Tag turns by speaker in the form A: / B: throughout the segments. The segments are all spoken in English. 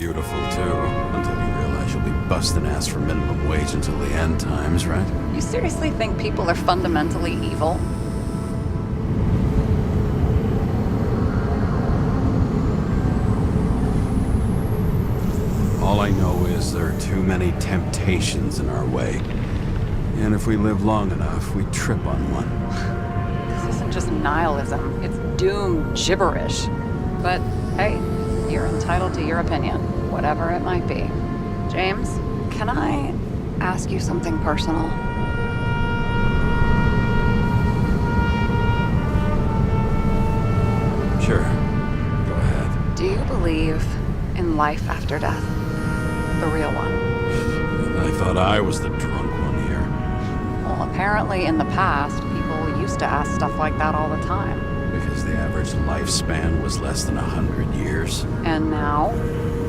A: Beautiful, too. Until you realize you'll be busting ass for minimum wage until the end times, right?
B: You seriously think people are fundamentally evil?
A: All I know is there are too many temptations in our way. And if we live long enough, we trip on one.
B: This isn't just nihilism, it's doom gibberish. But hey, you're entitled to your opinion, whatever it might be. James, can I ask you something personal?
A: Sure. Go ahead.
B: Do you believe in life after death? The real one?
A: I thought I was the drunk one here.
B: Well, apparently in the past, people used to ask stuff like that all the time.
A: Because the average lifespan was less than 100 years.
B: And now,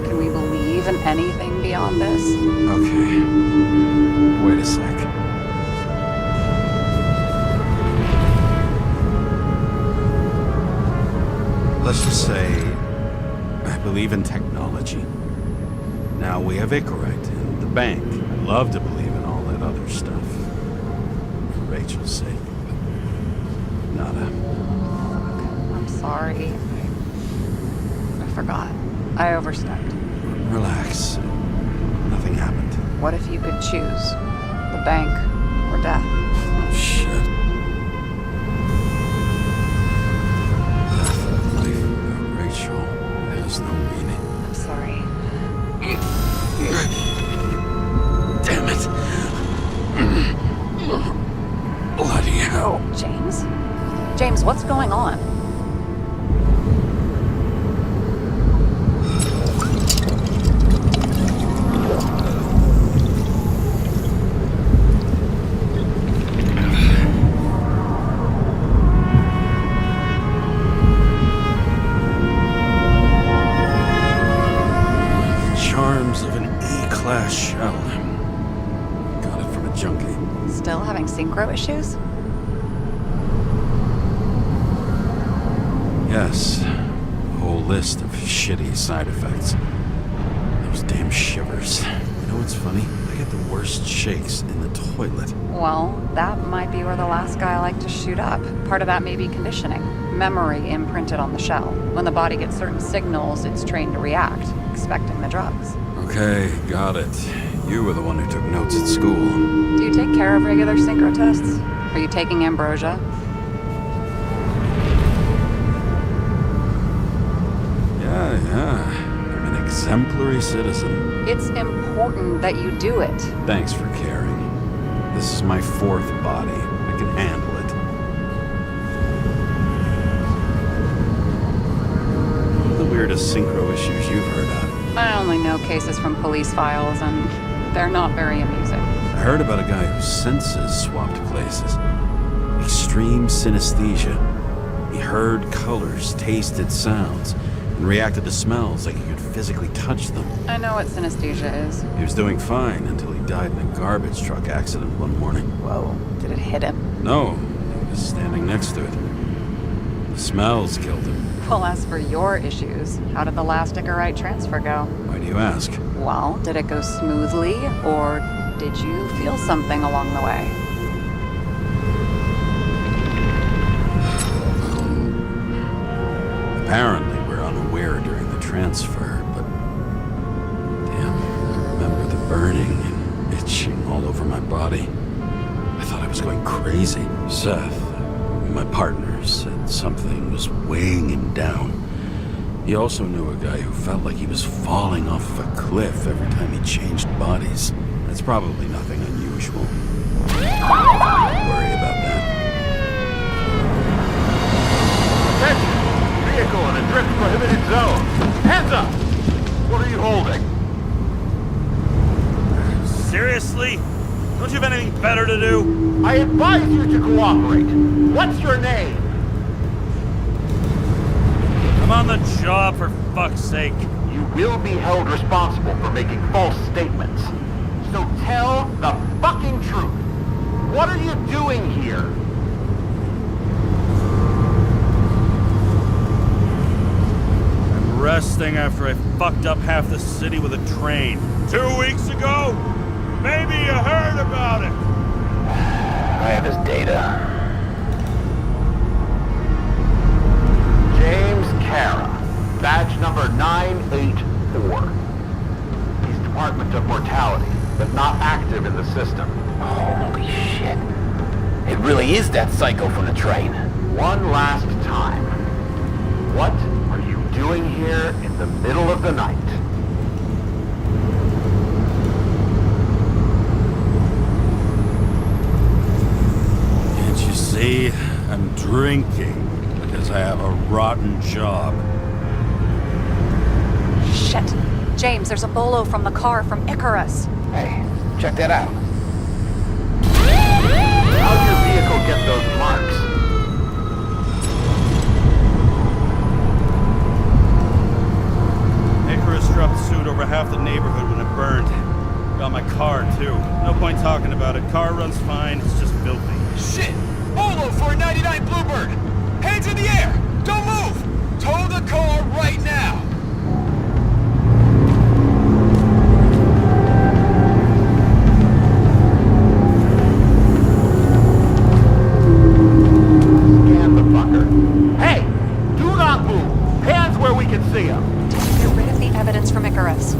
B: can we believe in anything beyond this?
A: Okay. Wait a sec. Let's just say I believe in technology. Now we have Icarite and the bank. I love to believe in all that other stuff. For Rachel's sake. But nada.
B: I'm sorry. I forgot. I overstepped.
A: Relax. Nothing happened.
B: What if you could choose? The bank or death?
A: Oh, shit. Life without Rachel has no meaning.
B: I'm sorry.
A: Damn it. Bloody hell.
B: James? James, what's going on?
A: Charms of an E-class shell. Got it from a junkie.
B: Still having synchro issues?
A: Yes. A whole list of shitty side effects. Those damn shivers. You know what's funny? I get the worst shakes in the toilet.
B: Well, that might be where the last guy liked to shoot up. Part of that may be conditioning. Memory imprinted on the shell. When the body gets certain signals, it's trained to react, expecting the drugs.
A: Okay, got it. You were the one who took notes at school.
B: Do you take care of regular synchro tests? Are you taking ambrosia?
A: Yeah. I'm an exemplary citizen.
B: It's important that you do it.
A: Thanks for caring. This is my fourth body. I can handle it. What are the weirdest synchro issues you've heard of?
B: I only know cases from police files, and they're not very amusing.
A: I heard about a guy whose senses swapped places. Extreme synesthesia. He heard colors, tasted sounds, and reacted to smells like he could physically touch them.
B: I know what synesthesia is.
A: He was doing fine until he died in a garbage truck accident one morning.
B: Whoa, did it hit him?
A: No, he was standing next to it. The smells killed him.
B: Well, as for your issues, how did the last Icarite transfer go?
A: Why do you ask?
B: Well, did it go smoothly, or did you feel something along the way?
A: Apparently, we're unaware during the transfer, but... Damn, I remember the burning and itching all over my body. I thought I was going crazy. Seth, my partner, said something was weighing him down. He also knew a guy who felt like he was falling off of a cliff every time he changed bodies. That's probably nothing unusual. Don't worry about that.
C: Attention! Vehicle in a drift prohibited zone. Hands up! What are you holding?
D: Seriously? Don't you have anything better to do?
C: I advise you to cooperate. What's your name?
D: I'm on the job, for fuck's sake.
C: You will be held responsible for making false statements. So tell the fucking truth. What are you doing here?
A: I'm
D: resting after I fucked up half the city with a train. 2 weeks ago? Maybe you heard about it.
C: I have his data. James Kara, badge number 984. He's Department of Mortality, but not active in the system.
E: Holy shit. It really is that psycho from the train.
C: One last time. What are you doing here in the middle of the night?
A: Can't you see? I'm drinking because I have a rotten job.
B: Shit. James, there's a bolo from the car from Icarus.
E: Hey, check that out.
C: How'd your vehicle get those marks?
D: Icarus dropped suit over half the neighborhood when it burned. Got my car, too. No point talking about it. Car runs fine, it's just filthy.
E: Shit! Bolo for a 99 Bluebird! Hands in the air! Don't move! Tow the car right now!
C: Scan the fucker. Hey! Do not move! Hands where we can see him!
B: Get rid of the evidence from Icarus.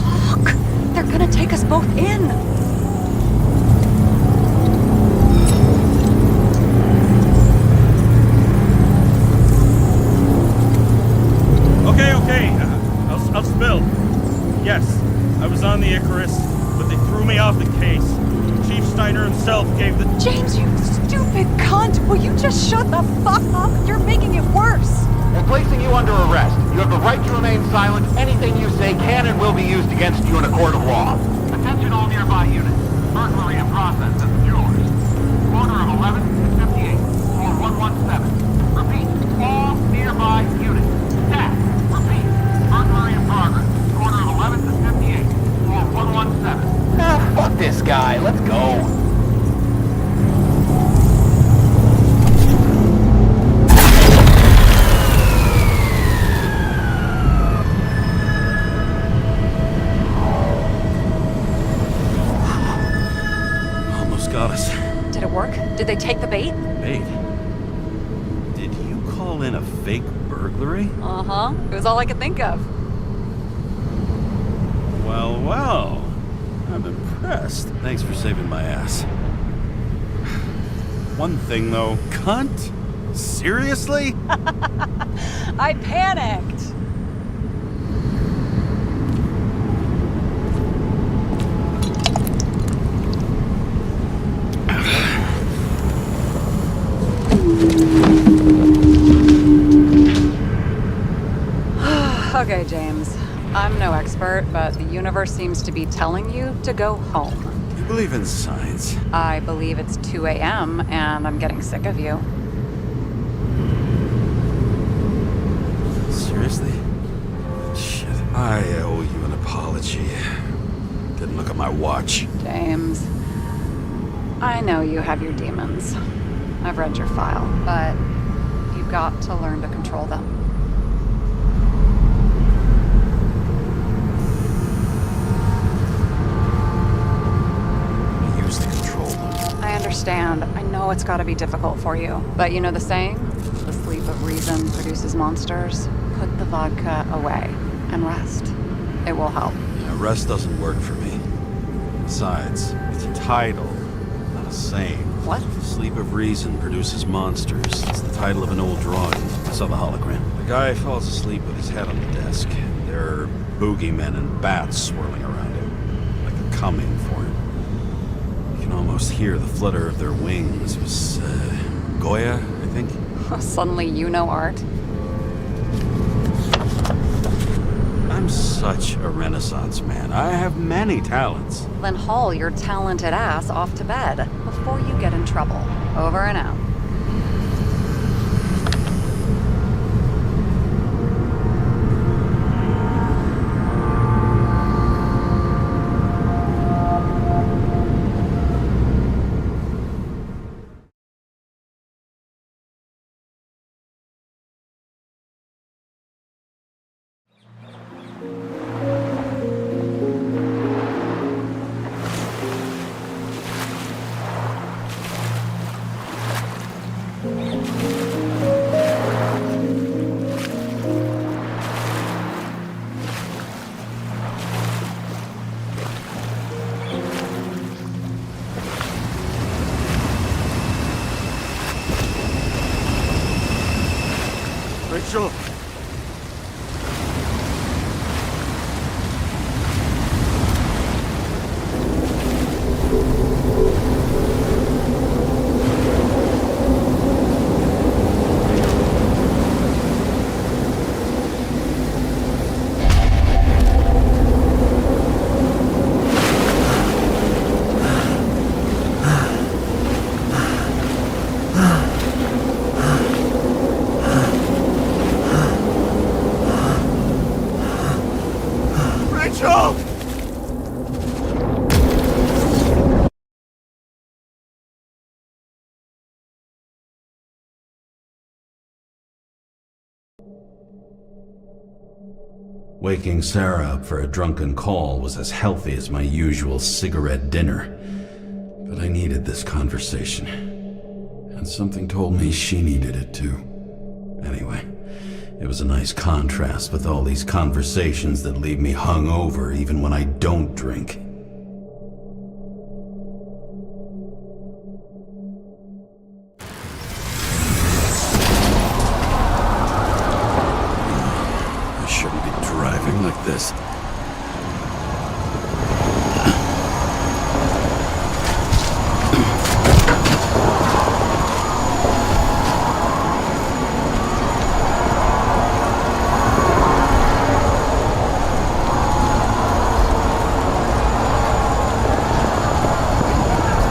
B: Fuck! They're gonna take us both in!
D: Okay. I'll spill. Yes, I was on the Icarus, but they threw me off the case. Chief Steiner himself gave the...
B: James, you stupid cunt! Will you just shut the fuck up? You're making it worse!
C: We're placing you under arrest. You have the right to remain silent. Anything you say can and will be used against you in a court of law. Attention all nearby units. Burglary in process at the jewelers. Corner of 11 and 58. Floor 117. Repeat. All nearby units. Staff. Repeat. Burglary in progress. Corner of 11 and 58. Floor 117.
E: Ah, fuck this guy. Let's go.
A: Almost got us.
B: Did it work? Did they take the bait?
A: Wait. Did you call in a fake burglary?
B: Uh-huh. It was all I could think of.
A: Well. I'm impressed. Thanks for saving my ass. One thing though, cunt? Seriously?
B: I panicked! Okay, James. I'm no expert, but the universe seems to be telling you to go home.
A: You believe in science?
B: I believe it's 2 a.m. and I'm getting sick of you.
A: Seriously? Shit. I owe you an apology. Didn't look at my watch.
B: James, I know you have your demons. I've read your file, but you've got to learn to control them.
A: I used to control them.
B: I understand. I know it's got to be difficult for you. But you know the saying? The sleep of reason produces monsters. Put the vodka away and rest. It will help.
A: Yeah, rest doesn't work for me. Besides, it's a title, not a saying.
B: What?
A: Sleep of Reason produces monsters. It's the title of an old drawing. I saw the hologram. The guy falls asleep with his head on the desk. There are boogeymen and bats swirling around him, like they're coming for him. You can almost hear the flutter of their wings. It was, Goya, I think?
B: Suddenly you know art.
A: I'm such a Renaissance man. I have many talents.
B: Then haul your talented ass off to bed before you get in trouble. Over and out.
E: Rachel!
A: Waking Sarah up for a drunken call was as healthy as my usual cigarette dinner. But I needed this conversation. And something told me she needed it too. Anyway, it was a nice contrast with all these conversations that leave me hungover even when I don't drink. I shouldn't be driving like this.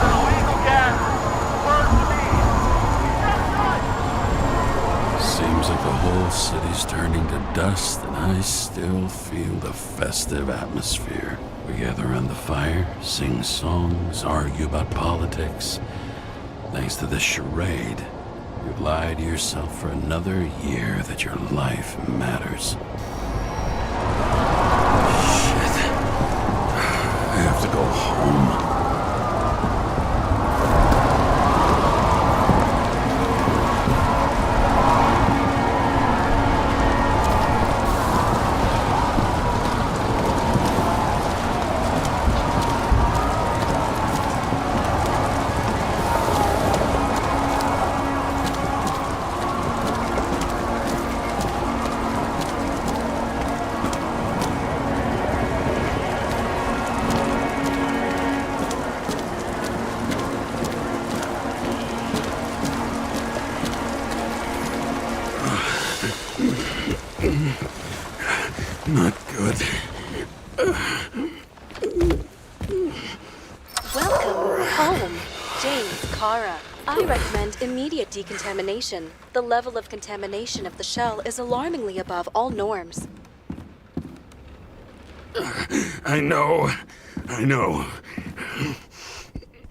C: Illegal gas. Word to me.
A: Seems like the whole city's turning to dust, and I still feel the festive atmosphere. We gather around the fire, sing songs, argue about politics. Thanks to this charade, you've lied to yourself for another year that your life matters. Shit. I have to go home. Not good.
F: Welcome home, James, Kara. I recommend immediate decontamination. The level of contamination of the shell is alarmingly above all norms.
A: I know.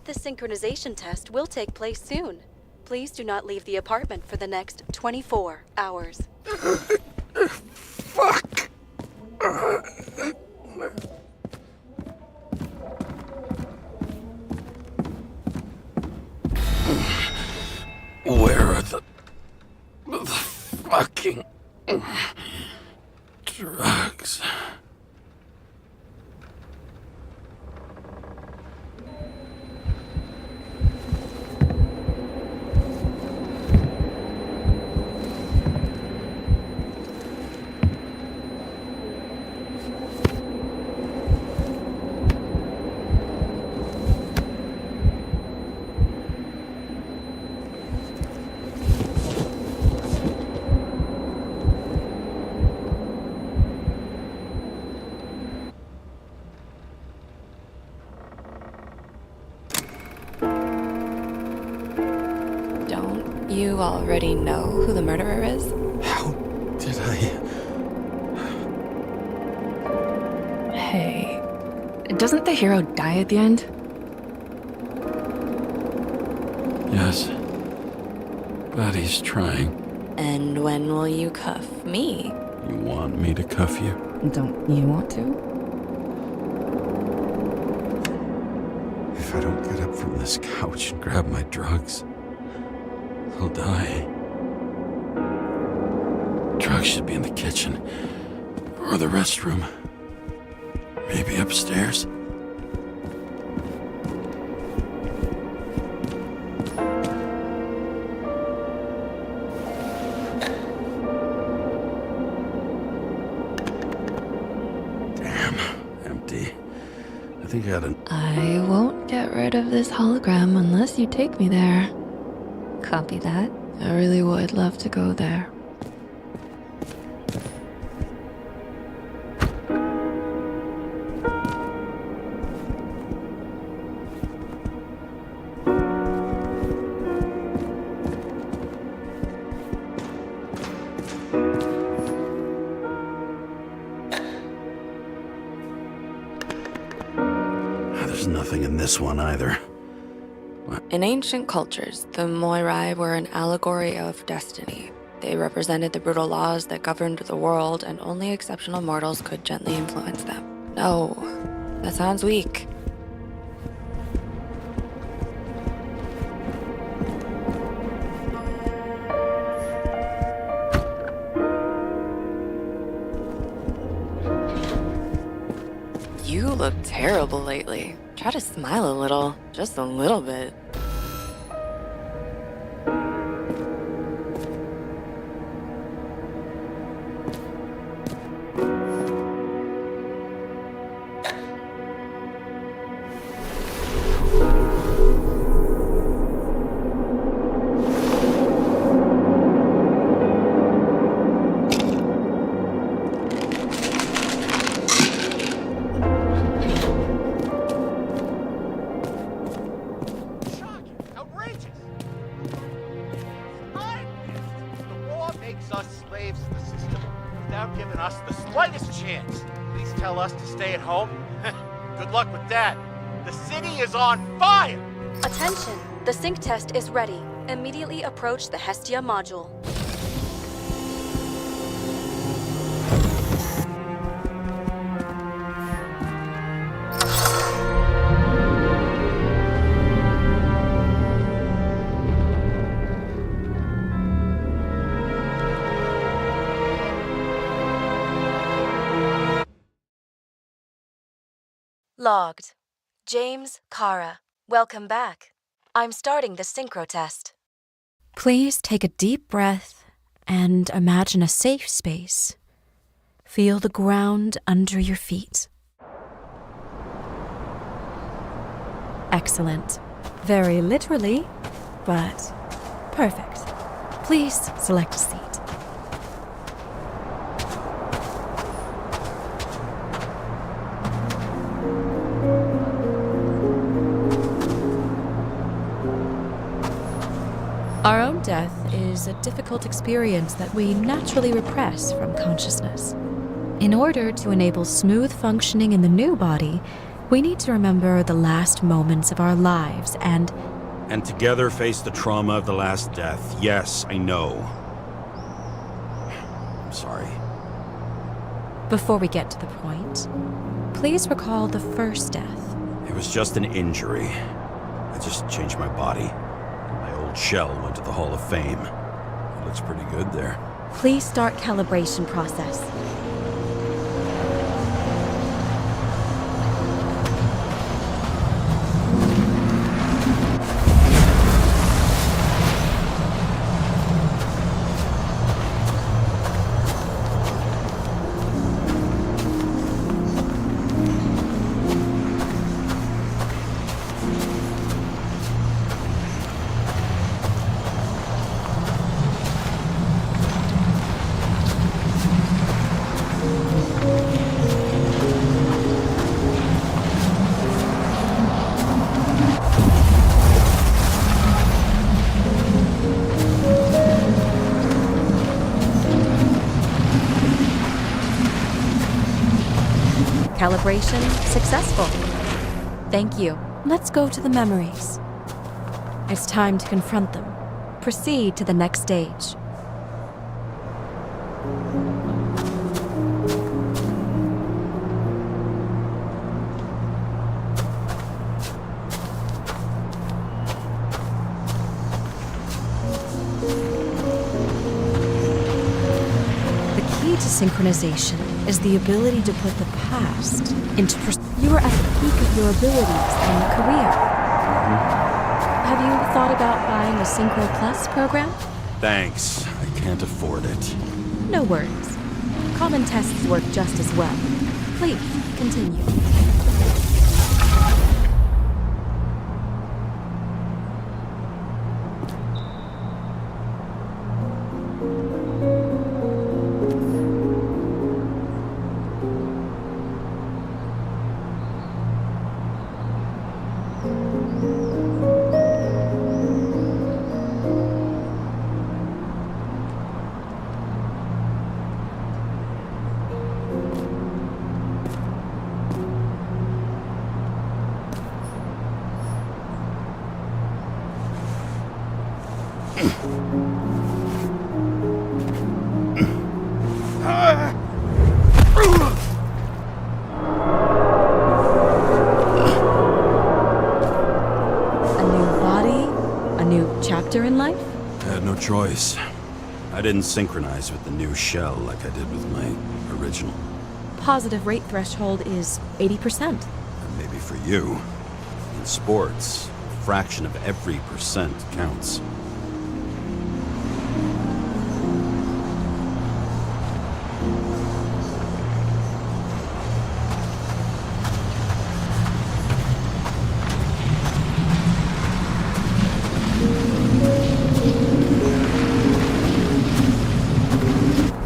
F: The synchronization test will take place soon. Please do not leave the apartment for the next 24 hours.
A: Fuck! Where are the fucking drugs?
G: Don't you already know who the murderer is?
A: How did I...
G: Hey, doesn't the hero die at the end?
A: Yes. But he's trying.
G: And when will you cuff me?
A: You want me to cuff you?
G: Don't you want to?
A: If I don't get up from this couch and grab my drugs, I'll die. Drugs should be in the kitchen. Or the restroom. Maybe upstairs. think I had an...
G: I won't get rid of this hologram unless you take me there. Copy that. I really would love to go there.
A: There's nothing in this one either.
G: In ancient cultures, the Moirai were an allegory of destiny. They represented the brutal laws that governed the world, and only exceptional mortals could gently influence them. No, that sounds weak. You look terrible lately. Try to smile a little, just a little bit.
C: Giving us the slightest chance. Please tell us to stay at home. Good luck with that. The city is on fire!
F: Attention! The sync test is ready. Immediately approach the Hestia module. Logged. James, Kara, welcome back. I'm starting the synchro test.
H: Please take a deep breath and imagine a safe space. Feel the ground under your feet. Excellent. Very literally, but perfect. Please select a seat. Our own death is a difficult experience that we naturally repress from consciousness. In order to enable smooth functioning in the new body, we need to remember the last moments of our lives and
A: together face the trauma of the last death. Yes, I know. I'm sorry.
H: Before we get to the point, please recall the first death.
A: It was just an injury. I just changed my body. My old shell went to the Hall of Fame. It looks pretty good there.
H: Please start calibration process. Calibration successful. Thank you. Let's go to the memories. It's time to confront them. Proceed to the next stage. Synchronization is the ability to put the past into You are at the peak of your abilities and career. Have you thought about buying a Synchro Plus program?
A: Thanks. I can't afford it.
H: No worries. Common tests work just as well. Please, continue.
A: choice. I didn't synchronize with the new shell like I did with my original.
H: Positive rate threshold is 80%.
A: And maybe for you, in sports, a fraction of every percent counts.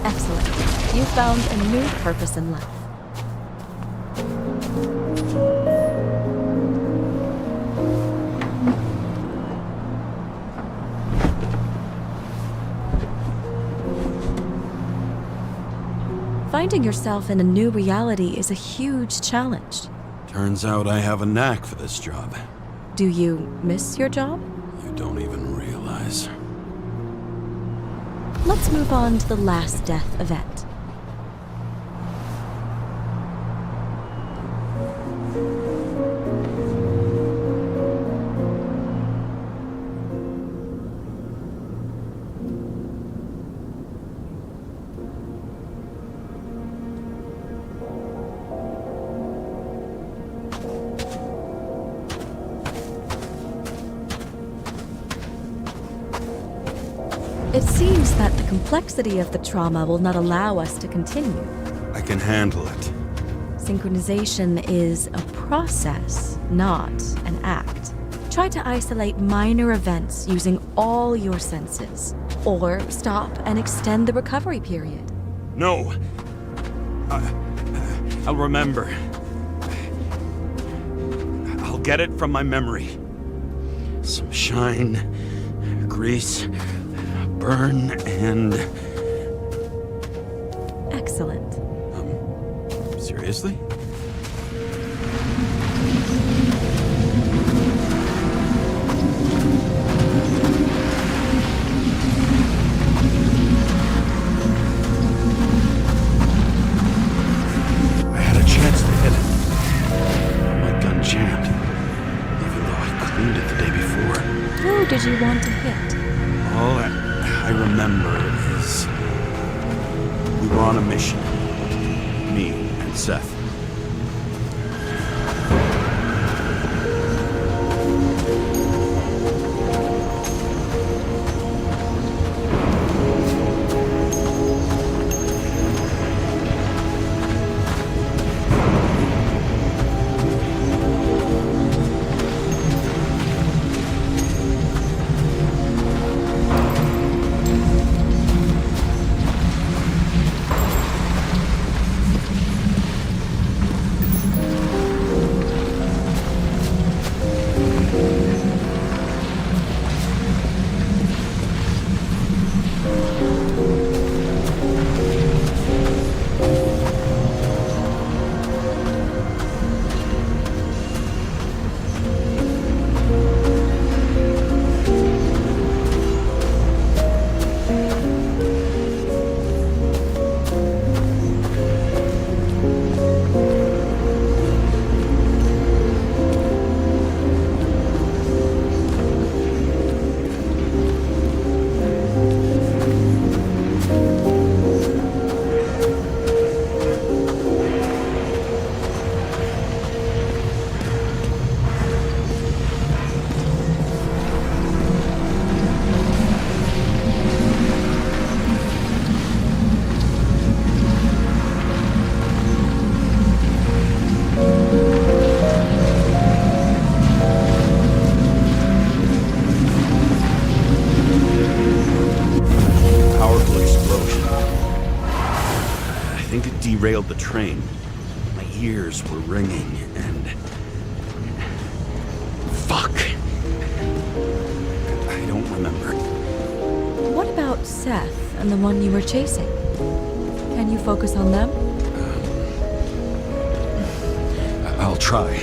H: Excellent. You found a new purpose in life. Finding yourself in a new reality is a huge challenge.
A: Turns out I have a knack for this job.
H: Do you miss your job?
A: You don't even realize.
H: Let's move on to the last death event. It seems that the complexity of the trauma will not allow us to continue.
A: I can handle it.
H: Synchronization is a process, not an act. Try to isolate minor events using all your senses, or stop and extend the recovery period.
A: No! I'll remember. I'll get it from my memory. Some shine, grease, burn, and...
H: Excellent.
A: Seriously? I had a chance to hit it. My gun jammed, even though I cleaned it the day before.
H: Who did you want to hit?
A: All I remember is we were on a mission. Me and Seth. Derailed the train. My ears were ringing and... Fuck! I don't remember.
H: What about Seth and the one you were chasing? Can you focus on them?
A: I'll try.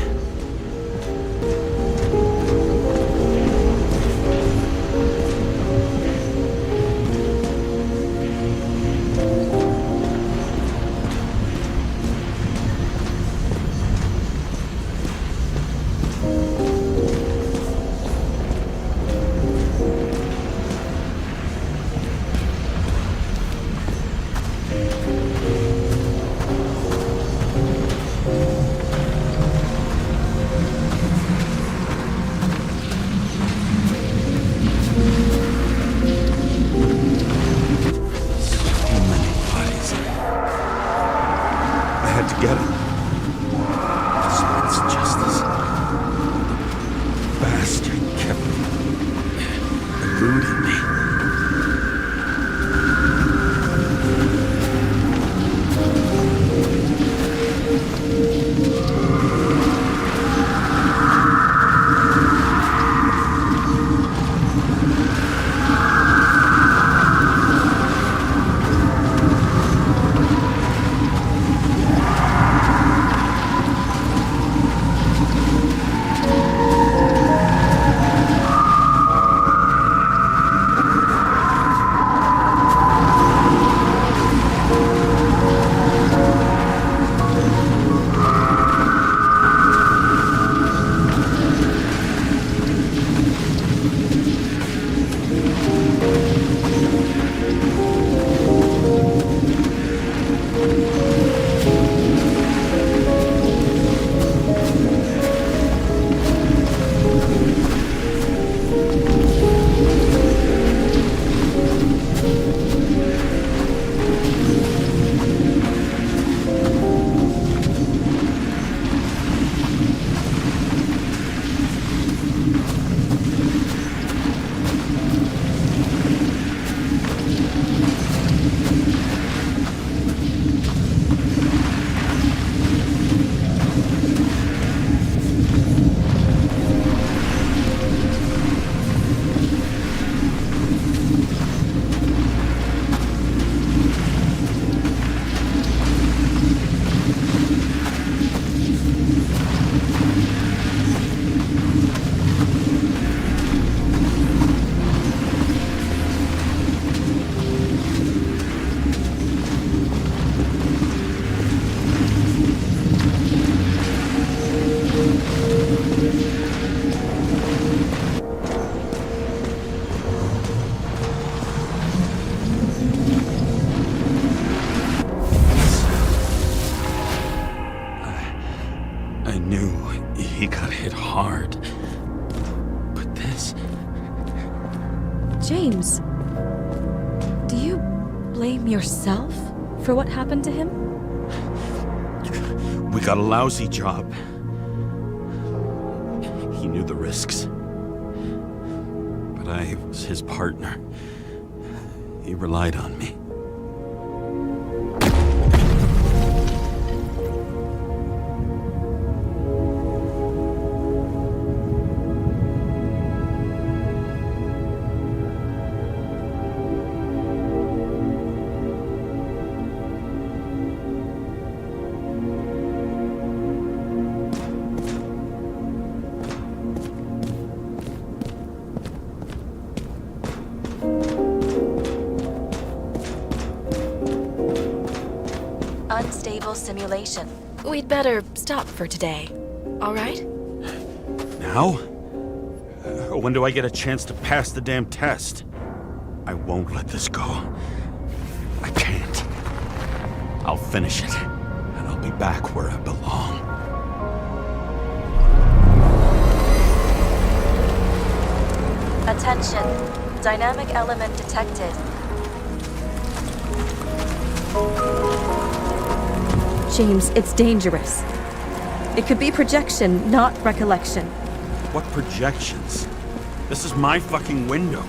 A: to get it. Despite justice, the bastard kept eluding me. I knew he got hit hard. But this...
H: James, do you blame yourself for what happened to him?
A: We got a lousy job. He knew the risks. But I was his partner. He relied on me.
F: Unstable simulation. We'd better stop for today. All right?
A: Now? When do I get a chance to pass the damn test? I won't let this go. I can't. I'll finish it, and I'll be back where I belong.
F: Attention. Dynamic element detected.
H: James, it's dangerous. It could be projection, not recollection.
A: What projections? This is my fucking window.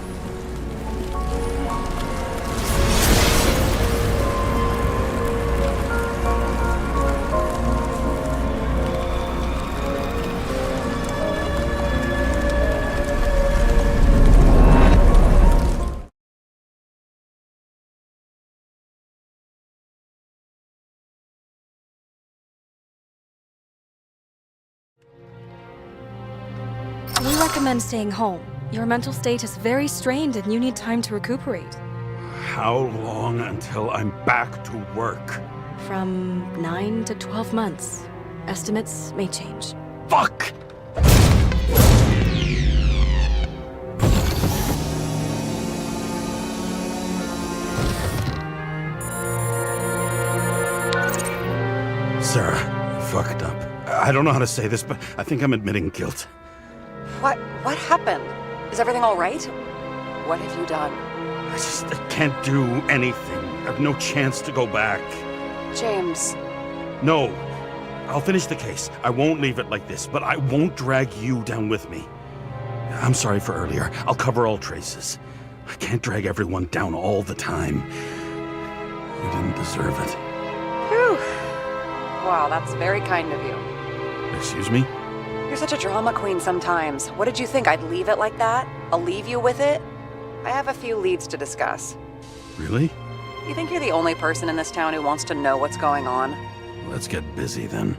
H: We recommend staying home. Your mental state is very strained and you need time to recuperate.
A: How long until I'm back to work?
H: From 9 to 12 months. Estimates may change.
A: Fuck! Sarah, fucked up. I don't know how to say this, but I think I'm admitting guilt.
B: What happened? Is everything all right? What have you done?
A: I can't do anything. I have no chance to go back.
B: James,
D: No. I'll finish the case. I won't leave it like this, but I won't drag you down with me. I'm sorry for earlier. I'll cover all traces. I can't drag everyone down all the time. You didn't deserve it.
B: Whew. Wow, that's very kind of you.
D: Excuse me?
B: You're such a drama queen sometimes. What did you think, I'd leave it like that? I'll leave you with it? I have a few leads to discuss.
D: Really?
B: You think you're the only person in this town who wants to know what's going on?
A: Let's get busy then.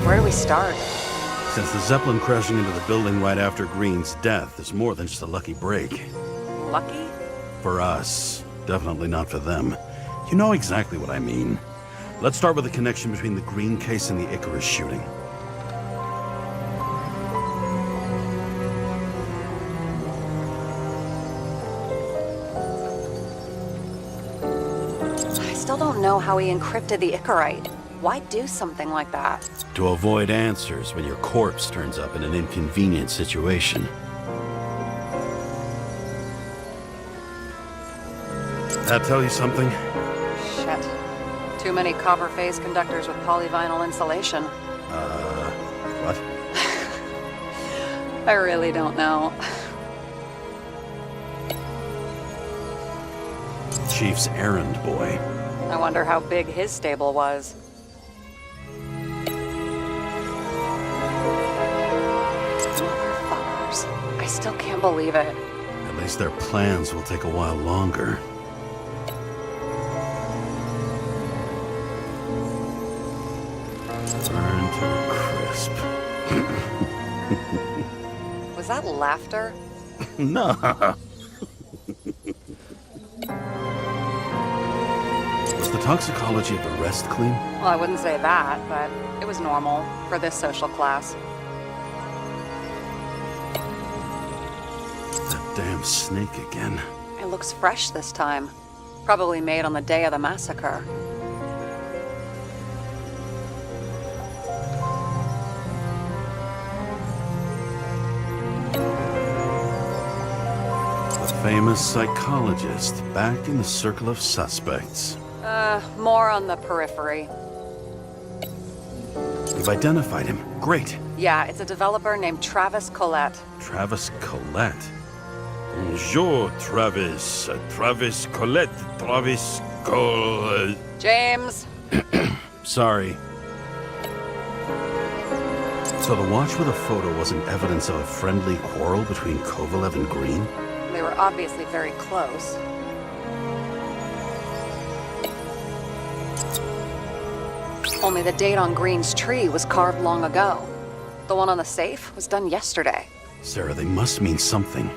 B: Where do we start?
A: Since the Zeppelin crashing into the building right after Green's death is more than just a lucky break.
B: Lucky?
A: For us. Definitely not for them. You know exactly what I mean. Let's start with the connection between the Green case and the Icarus shooting.
B: I still don't know how he encrypted the Icarite. Why do something like that?
A: To avoid answers when your corpse turns up in an inconvenient situation. That tell you something?
B: Shit. Too many copper phase conductors with polyvinyl insulation.
A: What?
B: I really don't know.
A: Chief's errand boy.
B: I wonder how big his stable was. Motherfuckers. I still can't believe it.
A: At least their plans will take a while longer. Burn to a crisp.
D: gasp.
B: Was that laughter?
D: No. Was the toxicology of arrest clean?
B: Well, I wouldn't say that, but it was normal for this social class.
D: That damn snake again.
B: It looks fresh this time. Probably made on the day of the massacre.
D: The famous psychologist back in the circle of suspects.
B: More on the periphery.
D: We've identified him. Great.
B: Yeah, it's a developer named Travis Collette.
D: Travis Collette. Bonjour, Travis. Travis Collette. Travis Collette.
B: James!
D: Sorry. So the watch with a photo wasn't evidence of a friendly quarrel between Kovalev and Green?
B: They were obviously very close. Only the date on Green's tree was carved long ago. The one on the safe was done yesterday.
D: Sarah, they must mean something.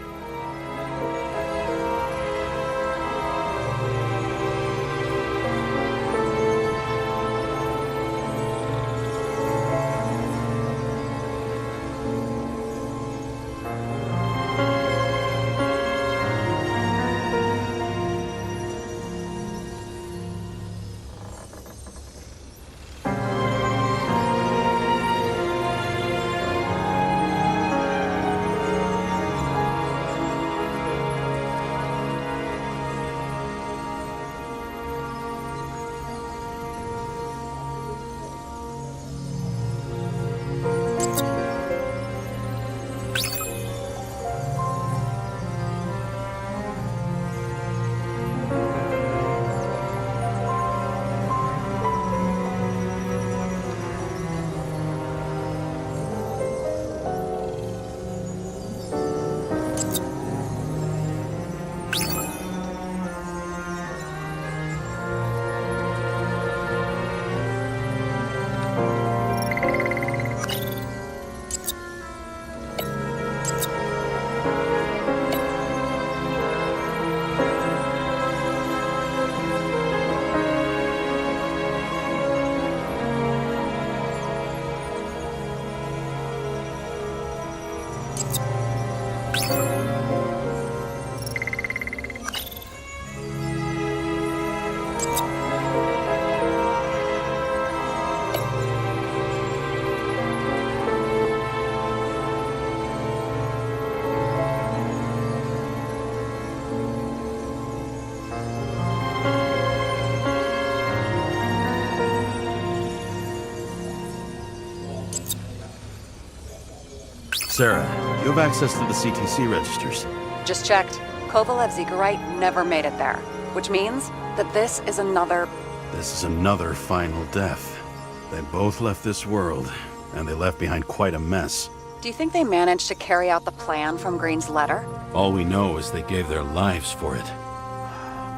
D: Sarah, you have access to the CTC registers.
B: Just checked. Kovalev's Zegorite never made it there, which means that this is another...
D: This is another final death. They both left this world, and they left behind quite a mess.
B: Do you think they managed to carry out the plan from Green's letter?
D: All we know is they gave their lives for it.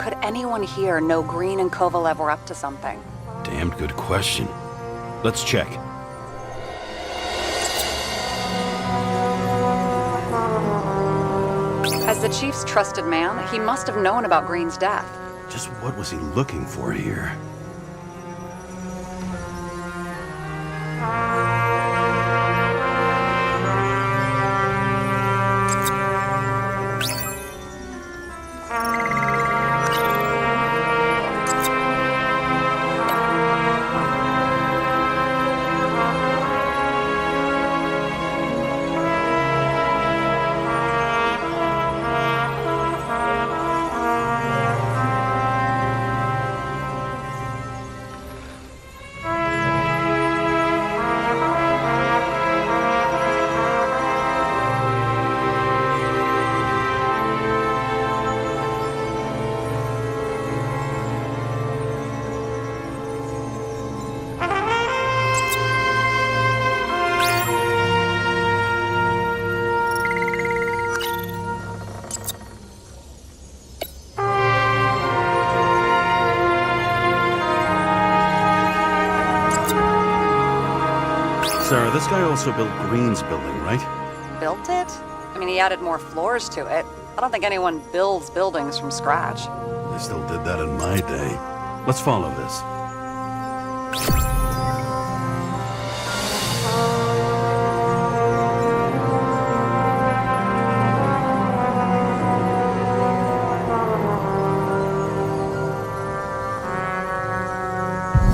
B: Could anyone here know Green and Kovalev were up to something?
D: Damned good question. Let's check.
B: As the chief's trusted man, he must have known about Green's death.
D: Just what was he looking for here? Sarah, this guy also built Green's building, right?
B: Built it? I mean, he added more floors to it. I don't think anyone builds buildings from scratch.
D: They still did that in my day. Let's follow this.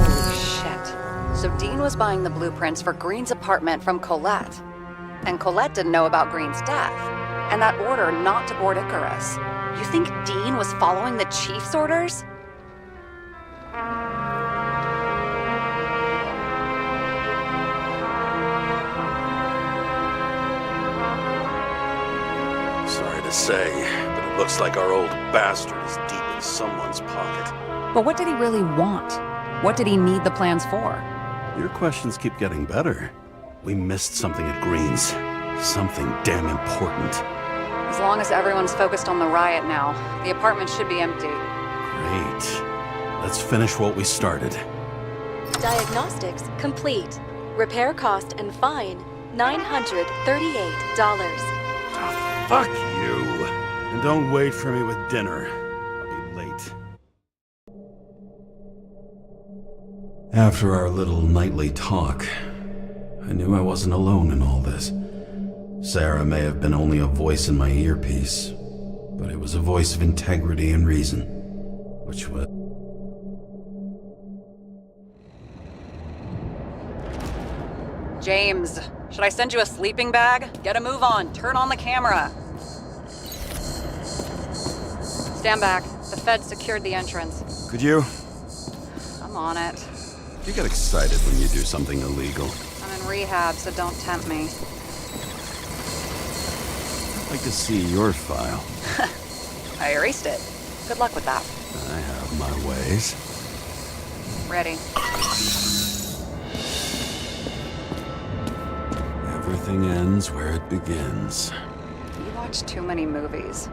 B: Holy shit. So Dean was buying the blueprints for Green's apartment from Colette. And Colette didn't know about Green's death. And that order not to board Icarus. You think Dean was following the chief's orders?
D: Sorry to say, but it looks like our old bastard is deep in someone's pocket.
B: But what did he really want? What did he need the plans for?
D: Your questions keep getting better. We missed something at Green's. Something damn important.
B: As long as everyone's focused on the riot now, the apartment should be empty.
D: Great. Let's finish what we started.
F: Diagnostics complete. Repair cost and fine $938.
D: Fuck you. And don't wait for me with dinner. I'll be late.
A: After our little nightly talk, I knew I wasn't alone in all this. Sarah may have been only a voice in my earpiece, but it was a voice of integrity and reason, which was...
B: James, should I send you a sleeping bag? Get a move on. Turn on the camera. Stand back. The feds secured the entrance.
D: Could you?
B: I'm on it.
A: You get excited when you do something illegal.
B: I'm in rehab, so don't tempt me.
A: I'd like to see your file.
B: I erased it. Good luck with that.
A: I have my ways.
B: Ready.
A: Everything ends where it begins.
B: You watch too many movies.